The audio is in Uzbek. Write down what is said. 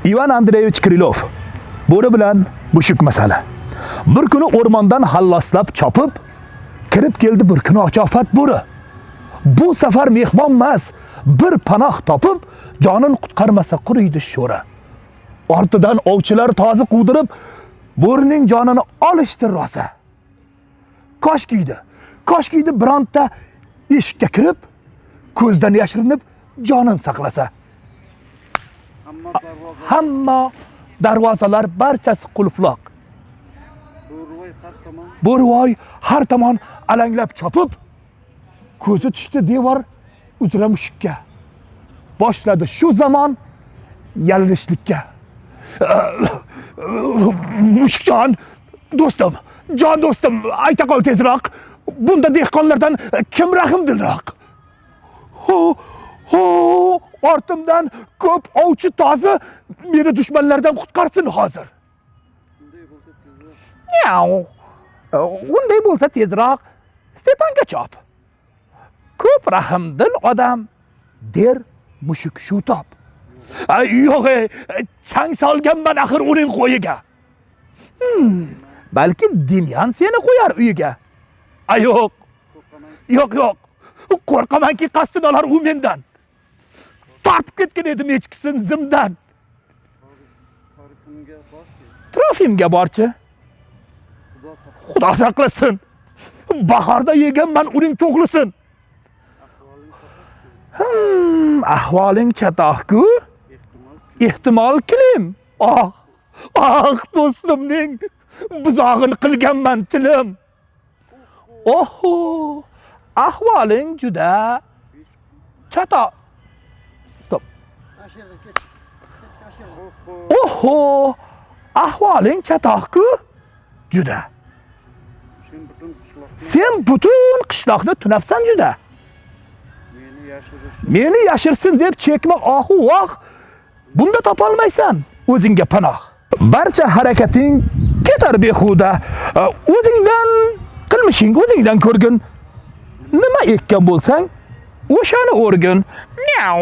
Ivan Andreyevich Krylov. Bo'ri bilan mushuk masala. Bir kuni o'rmondan halloslab chopib, kirib keldi bir kuni ochofat bo'ri. Bu safar mehmon emas, bir panoh topib, jonini qutqarmasa quriydi sho'ra. Ortidan ovchilar tozi quvdirib, bo'rining jonini olishdi rosa. Koshkiydi bironta eshikka kirib, ko'zdan yashirinib, jonini saqlasa. Hamma darvozalar barchasi qulfloq. Bo'rivoy har tomon alanglab chopib, ko'zi tushdi devor uzra mushukka. Boshladi shu zamon yalirishlikka. Mushukjon, do'stim, ayta qol tezroq. Bunda dehqonlardan kim rahmdilroq? Ortimdan ko'p ovchi tozi meni dushmanlardan qutqarsin hozir. Unday bo'lsa tezroq Stepanga chop. Ko'p rahmdil odam der mushuk shu top. Yo'q, chang solganman axir uning qo'yiga. Balki Demyan seni qo'yar uyiga. Yo'q. Qo'rqamanki qasdini olar u mendan. Tortib ketgan edim echkisin zimdan. Trofimga borchi. Xudo saqlasin. Bahorda yeganman uning to'g'lisin. Ahvoling chatoq-ku? Ehtimol kilim. Do'stimning buzog'ini qilganman tilim. Ahvoling juda chatoq. Stop. Ahvoling chatoq-ku? Juda. Sen butun qishloqni tunabsan juda. Meni yashirsin deb chekma ohu-voh. Bunda topolmaysan o'zingga panoh. Barcha harakating ketar behuda. O'zingdan qilmishing o'zingdan ko'rgin. Nima ekkan bo'lsang, o'shani o'rgin. Miau.